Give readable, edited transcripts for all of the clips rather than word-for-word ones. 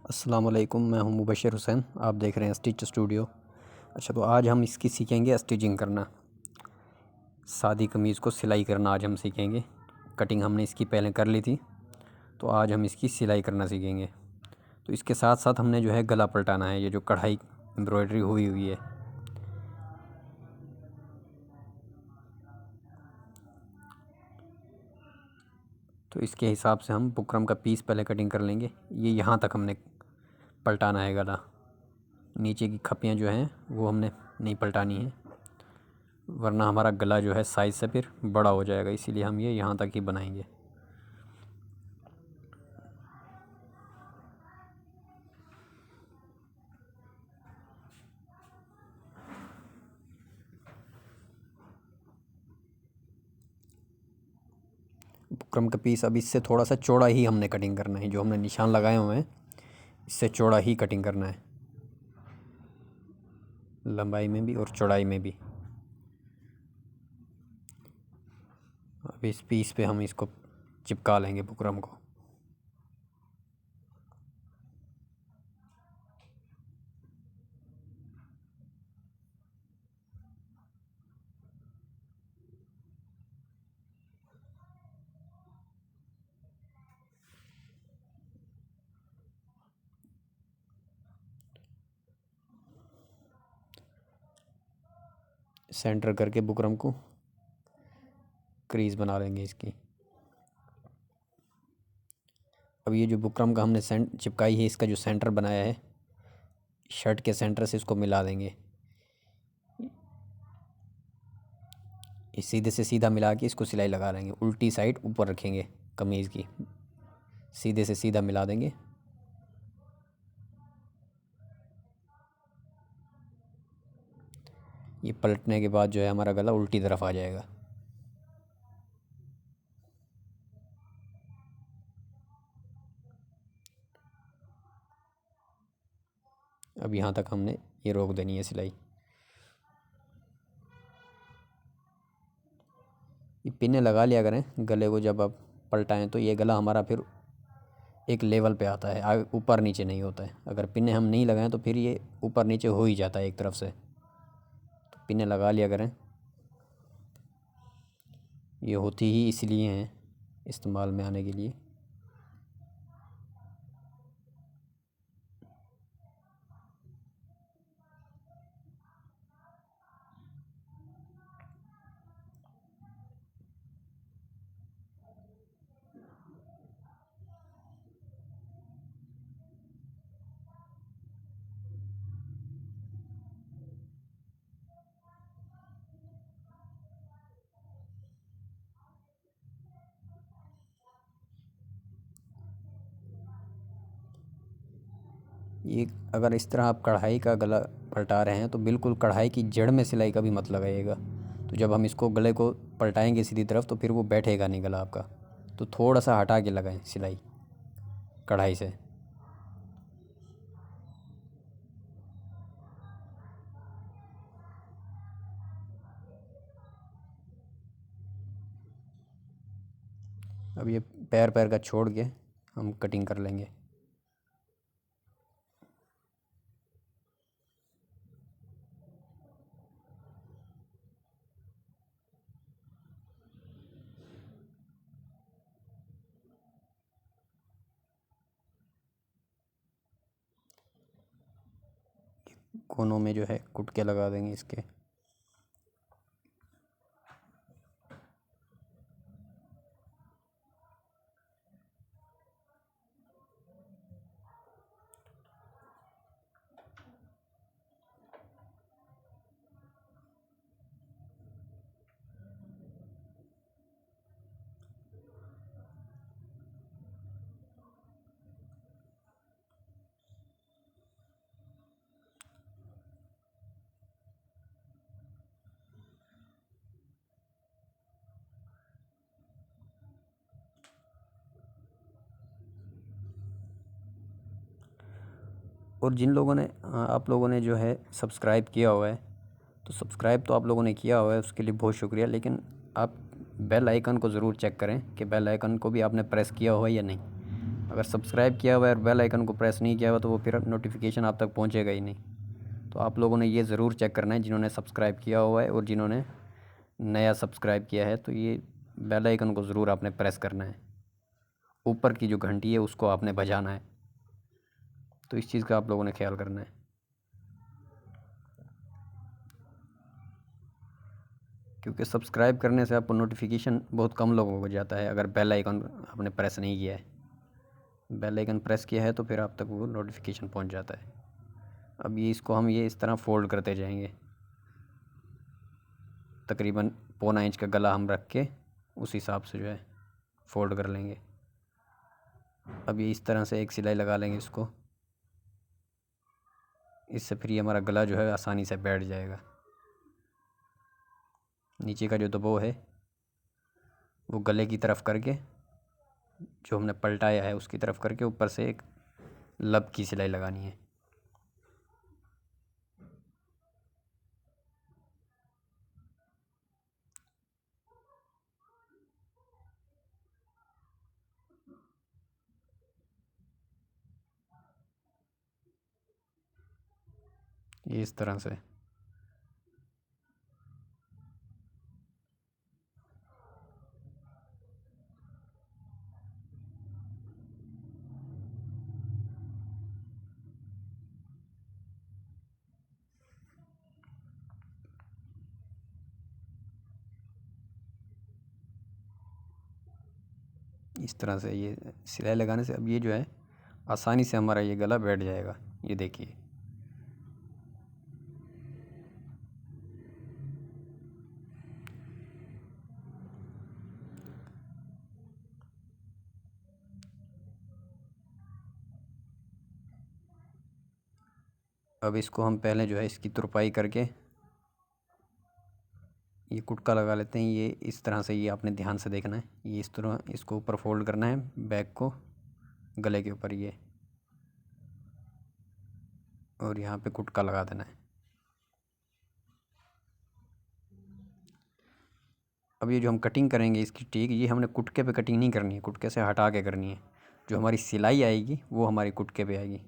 अस्सलाम वालेकुम, मैं हूं मुबशर हुसैन। आप देख रहे हैं स्टिच स्टूडियो। अच्छा, तो आज हम इसकी सीखेंगे स्टिचिंग करना। सादी कमीज़ को सिलाई करना आज हम सीखेंगे। कटिंग हमने इसकी पहले कर ली थी, तो आज हम इसकी सिलाई करना सीखेंगे। तो इसके साथ साथ हमने जो है गला पलटाना है। ये जो कढ़ाई एम्ब्रॉयडरी हुई हुई है, तो इसके हिसाब से हम बुकरम का पीस पहले कटिंग कर लेंगे। ये यहाँ तक हमने पलटाना है गला। नीचे की खप्पियाँ जो हैं वो हमने नहीं पलटानी है, वरना हमारा गला जो है साइज़ से फिर बड़ा हो जाएगा। इसीलिए हम ये यहाँ तक ही बनाएंगे। बुकरम का पीस अब इससे थोड़ा सा चौड़ा ही हमने कटिंग करना है। जो हमने निशान लगाए हुए हैं इससे चौड़ा ही कटिंग करना है, लंबाई में भी और चौड़ाई में भी। अब इस पीस पे हम इसको चिपका लेंगे बुकरम को। सेंटर करके बुकरम को क्रीज बना लेंगे इसकी। अब ये जो बुकरम का हमने चिपकाई है, इसका जो सेंटर बनाया है, शर्ट के सेंटर से इसको मिला देंगे। इस सीधे से सीधा मिला के इसको सिलाई लगा लेंगे। उल्टी साइड ऊपर रखेंगे कमीज़ की, सीधे से सीधा मिला देंगे। ये पलटने के बाद जो है हमारा गला उल्टी तरफ आ जाएगा। अब यहाँ तक हमने ये रोक देनी है सिलाई। ये पिने लगा लिया करें गले को, जब आप पलटाएं तो ये गला हमारा फिर एक लेवल पे आता है, आगे ऊपर नीचे नहीं होता है। अगर पिने हम नहीं लगाएं तो फिर ये ऊपर नीचे हो ही जाता है एक तरफ से। तो पिने लगा लिया करें। ये होती ही इसलिए हैं, इस्तेमाल में आने के लिए। ये अगर इस तरह आप कढ़ाई का गला पलटा रहे हैं तो बिल्कुल कढ़ाई की जड़ में सिलाई का भी मत लगाइएगा। तो जब हम इसको गले को पलटाएंगे सीधी तरफ तो फिर वो बैठेगा नहीं गला आपका। तो थोड़ा सा हटा के लगाएं सिलाई कढ़ाई से। अब ये पैर पैर का छोड़ के हम कटिंग कर लेंगे। कोनों में जो है कुटके लगा देंगे इसके। और जिन लोगों ने आप लोगों ने जो है सब्सक्राइब किया हुआ है, तो सब्सक्राइब तो आप लोगों ने किया हुआ है, उसके लिए बहुत शुक्रिया। लेकिन आप बेल आइकन को ज़रूर चेक करें कि बेल आइकन को भी आपने प्रेस किया हुआ है या नहीं। अगर सब्सक्राइब किया हुआ है और बेल आइकन को प्रेस नहीं किया हुआ तो वो फिर नोटिफिकेशन आप तक पहुंचेगा ही नहीं। तो आप लोगों ने ये ज़रूर चेक करना है, जिन्होंने सब्सक्राइब किया हुआ है और जिन्होंने नया सब्सक्राइब किया है, तो ये बेल आइकन को ज़रूर आपने प्रेस करना है। ऊपर की जो घंटी है उसको आपने बजाना है। तो इस चीज़ का आप लोगों ने ख्याल करना है, क्योंकि सब्सक्राइब करने से आपको नोटिफिकेशन बहुत कम लोगों को जाता है अगर बेल आइकन आपने प्रेस नहीं किया है। बेल आइकन प्रेस किया है तो फिर आप तक वो नोटिफिकेशन पहुंच जाता है। अब ये इसको हम ये इस तरह फ़ोल्ड करते जाएंगे। तकरीबन 1/4 इंच का गला हम रख के उस हिसाब से जो है फ़ोल्ड कर लेंगे। अब ये इस तरह से एक सिलाई लगा लेंगे इसको। इससे फिर ये हमारा गला जो है आसानी से बैठ जाएगा। नीचे का जो दबाव है वो गले की तरफ करके, जो हमने पलटाया है उसकी तरफ करके ऊपर से एक लब की सिलाई लगानी है। ये इस तरह से। इस तरह से ये सिलाई लगाने से अब ये जो है आसानी से हमारा ये गला बैठ जाएगा। ये देखिए। अब इसको हम पहले जो है इसकी तुरपाई करके ये कुटका लगा लेते हैं। ये इस तरह से, ये आपने ध्यान से देखना है। ये इस तरह इसको ऊपर फोल्ड करना है, बैक को गले के ऊपर ये, और यहाँ पे कुटका लगा देना है। अब ये जो हम कटिंग करेंगे इसकी टीक, ये हमने कुटके पे कटिंग नहीं करनी है, कुटके से हटा के करनी है। जो हमारी सिलाई आएगी वो हमारी कुटके पे आएगी।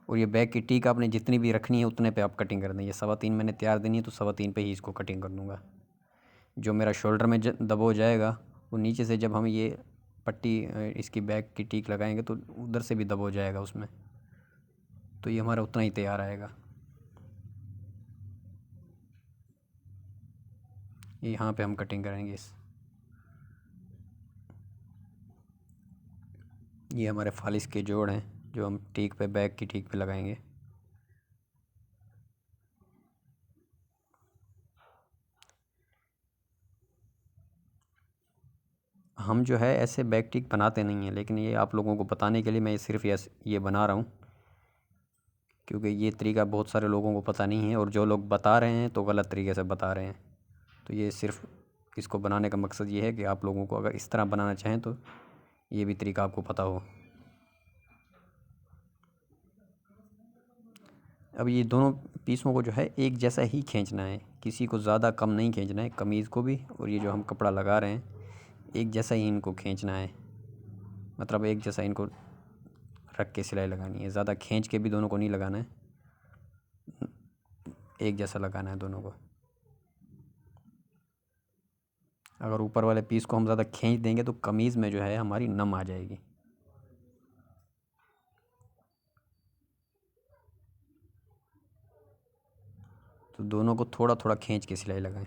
और ये बैक की टीक आपने जितनी भी रखनी है उतने पे आप कटिंग कर दें। ये 3.25 मैंने तैयार देनी है तो 3.25 पे ही इसको कटिंग कर दूँगा। जो मेरा शोल्डर में दबाव जाएगा वो नीचे से जब हम ये पट्टी इसकी बैक की टीक लगाएंगे तो उधर से भी दबाव जाएगा उसमें, तो ये हमारा उतना ही तैयार आएगा। ये यहाँ पे हम कटिंग करेंगे ये हमारे फालिस के जोड़ हैं जो हम टीक पे, बैक की टीक पे लगाएंगे। हम जो है ऐसे बैक टिक बनाते नहीं हैं, लेकिन ये आप लोगों को बताने के लिए मैं सिर्फ ये बना रहा हूँ, क्योंकि ये तरीका बहुत सारे लोगों को पता नहीं है और जो लोग बता रहे हैं तो गलत तरीके से बता रहे हैं। तो ये सिर्फ इसको बनाने का मकसद ये है कि आप लोगों को अगर इस तरह बनाना चाहें तो ये भी तरीका आपको पता हो। अब ये दोनों पीसों को जो है एक जैसा ही खींचना है, किसी को ज़्यादा कम नहीं खींचना है, कमीज़ को भी और ये जो हम कपड़ा लगा रहे हैं एक जैसा ही इनको खींचना है। मतलब एक जैसा इनको रख के सिलाई लगानी है, ज़्यादा खींच के भी दोनों को नहीं लगाना है, एक जैसा लगाना है दोनों को। अगर ऊपर वाले पीस को हम ज़्यादा खींच देंगे तो कमीज़ में जो है हमारी नम आ जाएगी। तो दोनों को थोड़ा थोड़ा खींच के सिलाई लगाएं।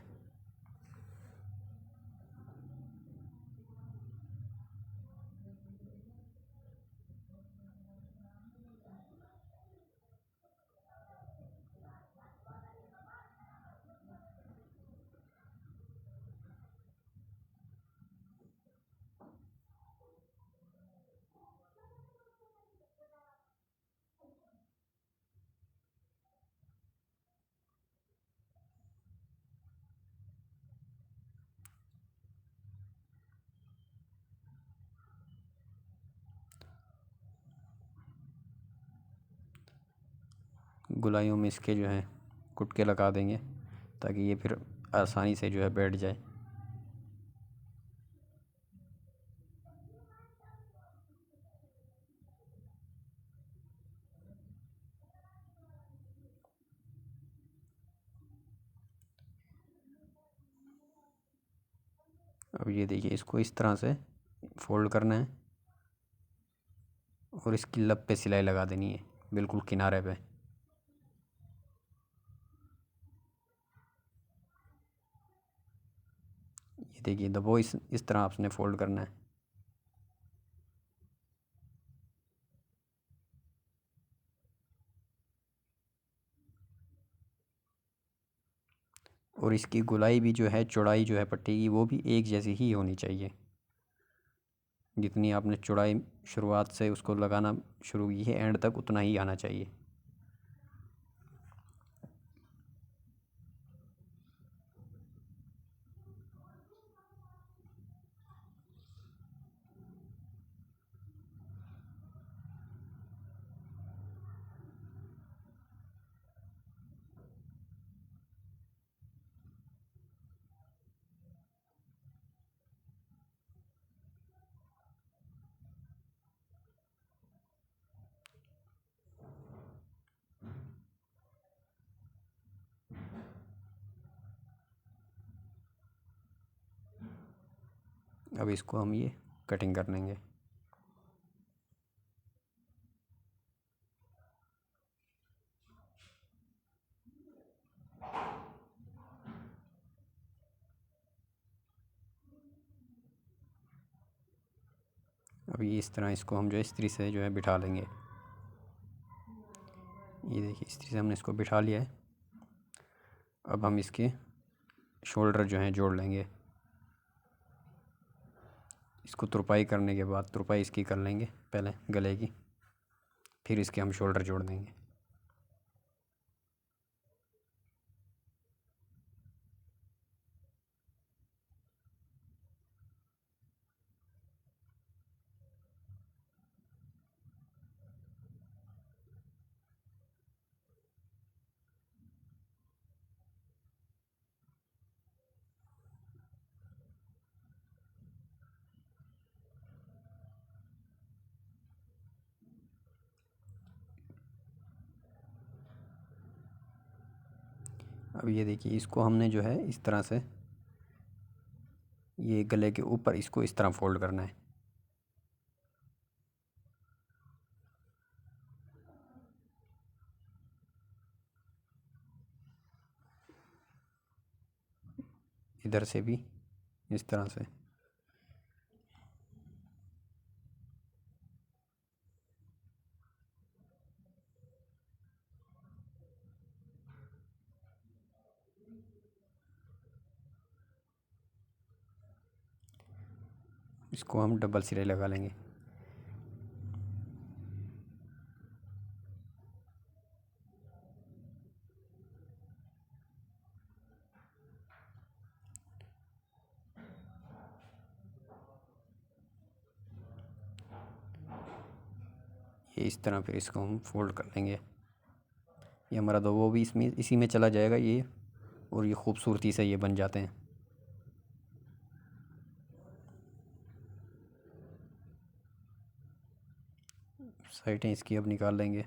गुलाइयों में इसके जो है कुटके लगा देंगे ताकि ये फिर आसानी से जो है बैठ जाए। अब ये देखिए, इसको इस तरह से फोल्ड करना है और इसकी लब पे सिलाई लगा देनी है, बिल्कुल किनारे पे। ये देखिए, दबो, इस तरह आपने फोल्ड करना है। और इसकी गोलाई भी जो है, चौड़ाई जो है पट्टी की, वो भी एक जैसी ही होनी चाहिए। जितनी आपने चौड़ाई शुरुआत से उसको लगाना शुरू की है, एंड तक उतना ही आना चाहिए। अब इसको हम ये कटिंग कर लेंगे। अब ये इस तरह इसको हम जो है इस्त्री से जो है बिठा लेंगे। ये देखिए, इस्त्री से हमने इसको बिठा लिया है। अब हम इसके शोल्डर जो हैं जोड़ लेंगे। इसको तुरपाई करने के बाद, तुरपाई इसकी कर लेंगे पहले गले की, फिर इसके हम शोल्डर जोड़ देंगे। अब ये देखिए, इसको हमने जो है इस तरह से ये गले के ऊपर इसको इस तरह फोल्ड करना है। इधर से भी इस तरह से। इसको हम डबल सिलाई लगा लेंगे। ये इस तरह फिर इसको हम फोल्ड कर लेंगे। ये हमारा दो वो भी इसमें इसी में चला जाएगा ये, और ये खूबसूरती से ये बन जाते हैं। साइडें इसकी अब निकाल लेंगे।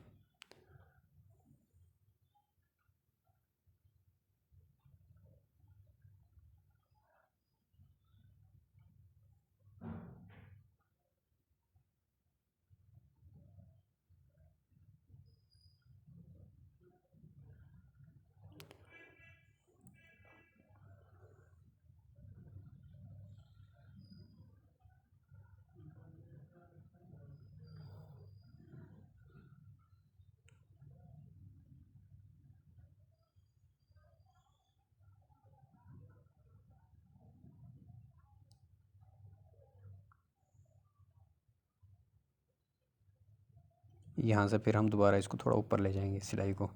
यहाँ से फिर हम दोबारा इसको थोड़ा ऊपर ले जाएंगे सिलाई को।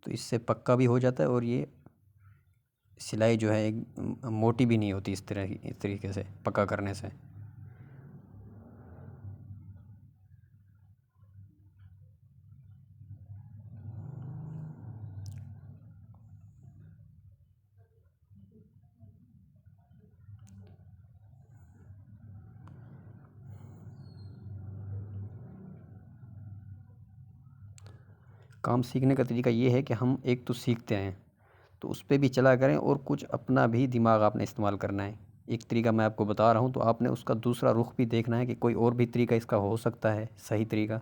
तो इससे पक्का भी हो जाता है, और ये सिलाई जो है एक मोटी भी नहीं होती इस तरीके से पक्का करने से। काम सीखने का तरीका ये है कि हम एक तो सीखते हैं तो उस पे भी चला करें और कुछ अपना भी दिमाग आपने इस्तेमाल करना है। एक तरीका मैं आपको बता रहा हूँ तो आपने उसका दूसरा रुख भी देखना है कि कोई और भी तरीका इसका हो सकता है सही तरीका।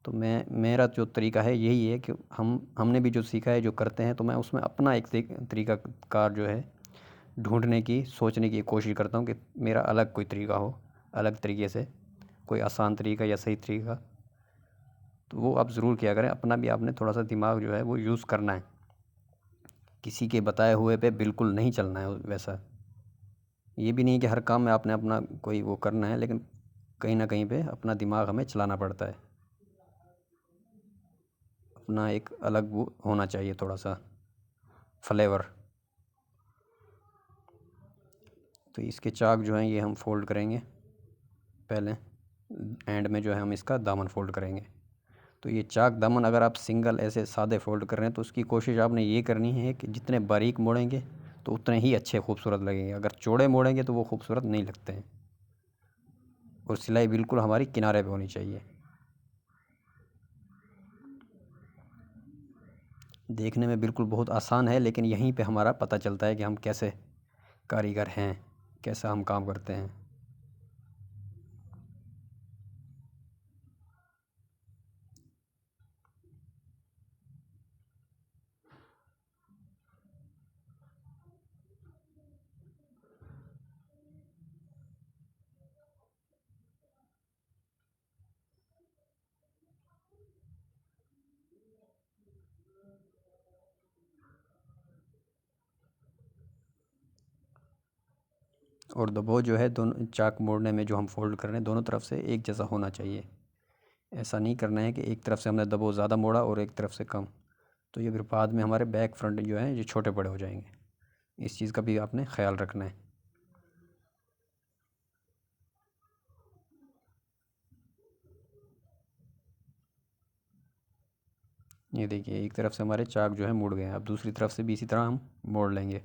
तो मेरा जो तरीका है यही है कि हमने भी जो सीखा है जो करते हैं तो मैं उसमें अपना एक तरीका कार जो है ढूंढने की सोचने की कोशिश करता हूँ कि मेरा अलग कोई तरीका हो, अलग तरीके से कोई आसान तरीका या सही तरीका। तो वो आप ज़रूर किया करें, अपना भी आपने थोड़ा सा दिमाग जो है वो यूज़ करना है, किसी के बताए हुए पे बिल्कुल नहीं चलना है वैसा। ये भी नहीं कि हर काम में आपने अपना कोई वो करना है, लेकिन कहीं ना कहीं पे अपना दिमाग हमें चलाना पड़ता है, अपना एक अलग वो होना चाहिए थोड़ा सा फ्लेवर। तो इसके चाक जो हैं ये हम फोल्ड करेंगे, पहले एंड में जो है हम इसका दामन फोल्ड करेंगे। तो ये चाक दामन अगर आप सिंगल ऐसे सादे फोल्ड कर रहे हैं तो उसकी कोशिश आपने ये करनी है कि जितने बारीक मोड़ेंगे तो उतने ही अच्छे खूबसूरत लगेंगे, अगर चौड़े मोड़ेंगे तो वो खूबसूरत नहीं लगते हैं। और सिलाई बिल्कुल हमारी किनारे पे होनी चाहिए। देखने में बिल्कुल बहुत आसान है, लेकिन यहीं पे हमारा पता चलता है कि हम कैसे कारीगर हैं, कैसा हम काम करते हैं। और दबाव जो है दोनों चाक मोड़ने में जो हम फोल्ड कर रहे हैं दोनों तरफ से एक जैसा होना चाहिए। ऐसा नहीं करना है कि एक तरफ से हमने दबाव ज़्यादा मोड़ा और एक तरफ से कम, तो ये फिर बाद में हमारे बैक फ्रंट जो है ये छोटे बड़े हो जाएंगे। इस चीज़ का भी आपने ख्याल रखना है। ये देखिए एक तरफ से हमारे चाक जो है मुड़ गए हैं, अब दूसरी तरफ से भी इसी तरह हम मोड़ लेंगे।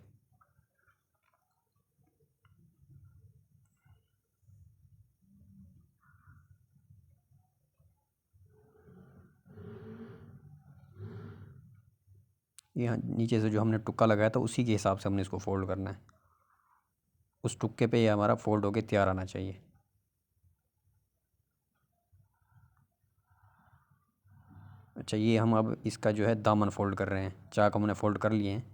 यहाँ नीचे से जो हमने टुक्का लगाया था उसी के हिसाब से हमने इसको फोल्ड करना है, उस टुक्के पे ये हमारा फोल्ड होके तैयार आना चाहिए। अच्छा, ये हम अब इसका जो है दामन फोल्ड कर रहे हैं, चाक हमने फोल्ड कर लिए हैं।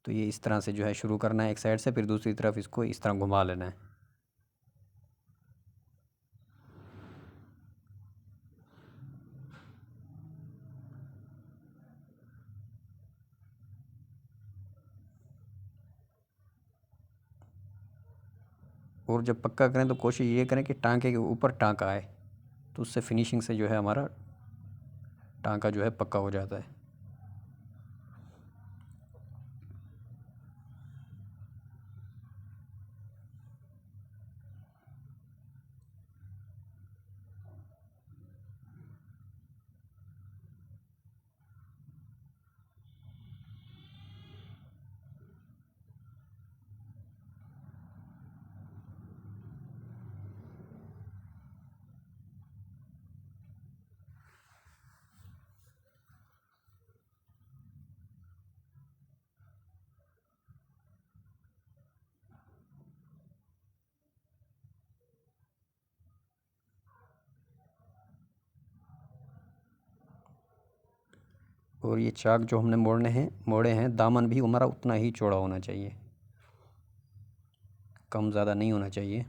तो ये इस तरह से जो है शुरू करना है एक साइड से, फिर दूसरी तरफ इसको इस तरह घुमा लेना है। और जब पक्का करें तो कोशिश ये करें कि टांके के ऊपर टांका आए, तो उससे फिनिशिंग से जो है हमारा टांका जो है पक्का हो जाता है। और ये चाक जो हमने मोड़े हैं दामन भी हमारा उतना ही चौड़ा होना चाहिए, कम ज़्यादा नहीं होना चाहिए।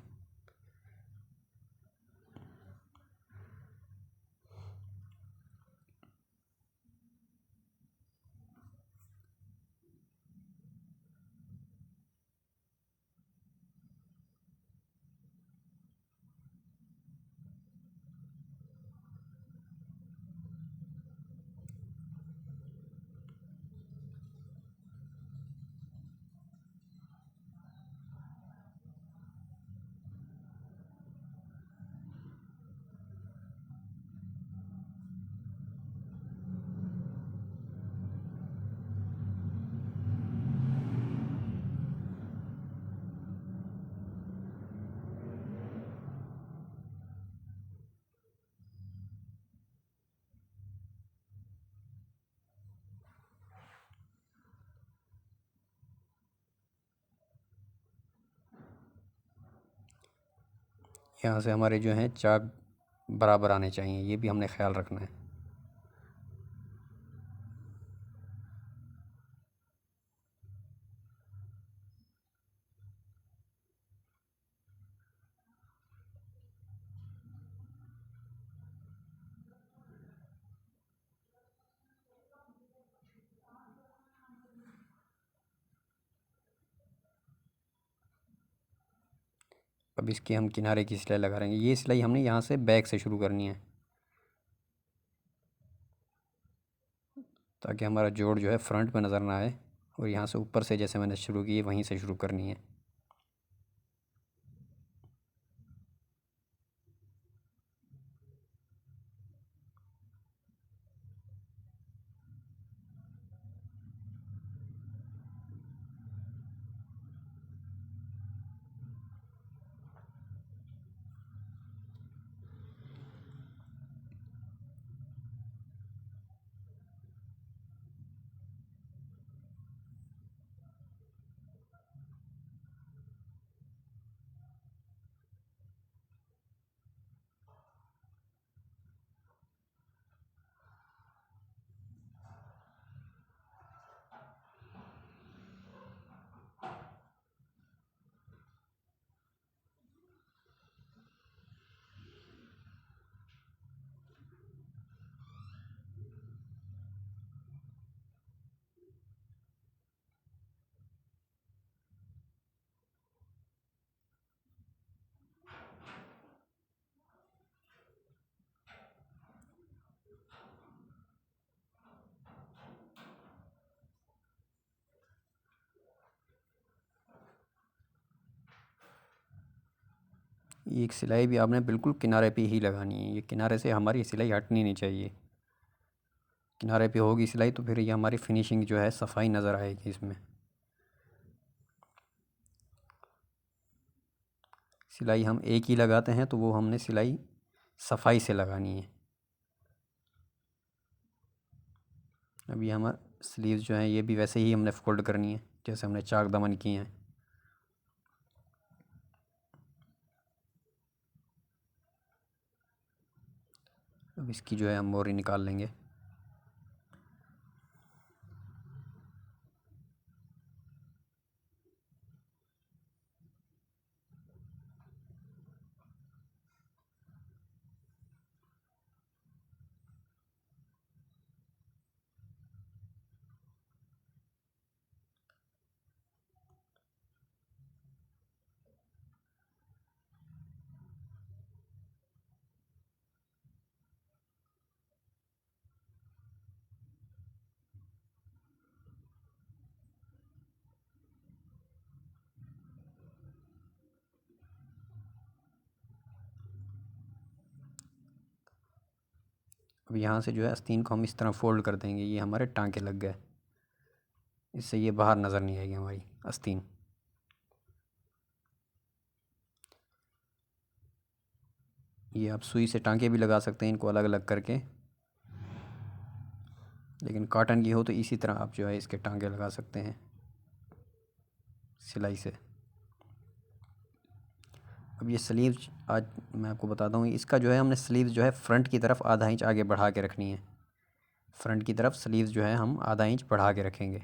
यहाँ से हमारे जो हैं चाक बराबर आने चाहिए, ये भी हमने ख्याल रखना है। अब इसकी हम किनारे की सिलाई लगा लेंगे। ये सिलाई हमने यहाँ से बैक से शुरू करनी है, ताकि हमारा जोड़ जो है फ्रंट में नज़र ना आए। और यहाँ से ऊपर से जैसे मैंने शुरू की वहीं से शुरू करनी है। ये एक सिलाई भी आपने बिल्कुल किनारे पे ही लगानी है। ये किनारे से हमारी सिलाई हटनी नहीं चाहिए। किनारे पे होगी सिलाई तो फिर ये हमारी फिनिशिंग जो है सफाई नज़र आएगी इसमें। सिलाई हम एक ही लगाते हैं तो वो हमने सिलाई सफाई से लगानी है। अभी हमारा स्लीव्स जो हैं ये भी वैसे ही हमने फोल्ड करनी है जैसे हमने चाक दामन किए हैं। अब इसकी जो है हम मोरी निकाल लेंगे। अब यहाँ से जो है आस्तीन को हम इस तरह फोल्ड कर देंगे। ये हमारे टांके लग गए, इससे ये बाहर नज़र नहीं आएगी हमारी आस्तीन। ये आप सुई से टांके भी लगा सकते हैं इनको अलग अलग करके, लेकिन कॉटन की हो तो इसी तरह आप जो है इसके टांके लगा सकते हैं सिलाई से। अब ये स्लीव्स आज मैं आपको बताता हूँ, इसका जो है हमने स्लीव्स जो है फ्रंट की तरफ आधा इंच आगे बढ़ा के रखनी है। फ्रंट की तरफ स्लीव्स जो है हम आधा इंच बढ़ा के रखेंगे।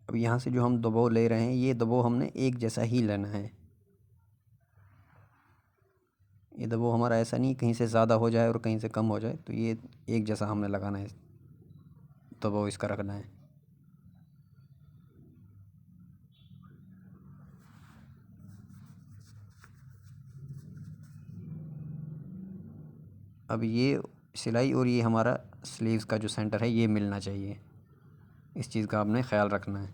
अब यहाँ से जो हम दबाव ले रहे हैं ये दबाव हमने एक जैसा ही लेना है। ये दबाव हमारा ऐसा नहीं कहीं से ज़्यादा हो जाए और कहीं से कम हो जाए, तो ये एक जैसा हमने लगाना है, दबाव इसका रखना है। अब ये सिलाई और ये हमारा स्लीव्स का जो सेंटर है ये मिलना चाहिए, इस चीज़ का आपने ख्याल रखना है।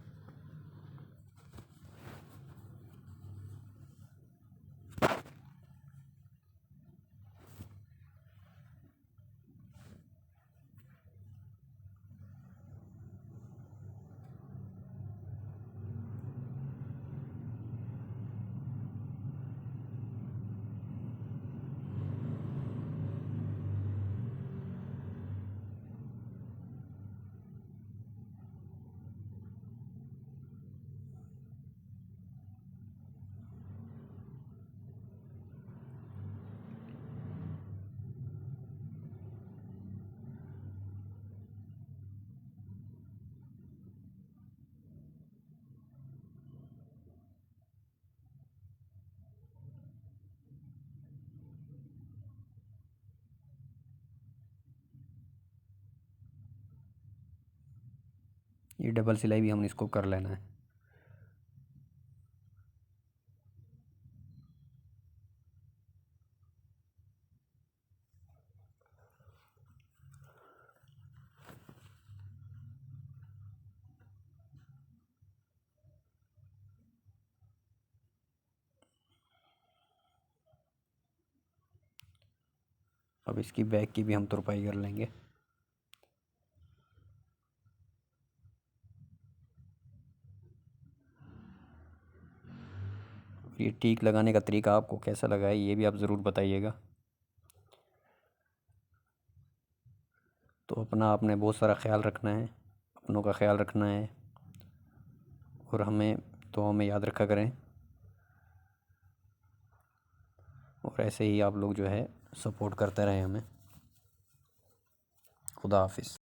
ये डबल सिलाई भी हमने इसको कर लेना है। अब इसकी बैक की भी हम तुरपाई कर लेंगे। ये टीक लगाने का तरीका आपको कैसा लगा है ये भी आप ज़रूर बताइएगा। तो अपना आपने बहुत सारा ख्याल रखना है, अपनों का ख्याल रखना है और हमें दुआओं में याद रखा करें। और ऐसे ही आप लोग जो है सपोर्ट करते रहें हमें। खुदा हाफिज़।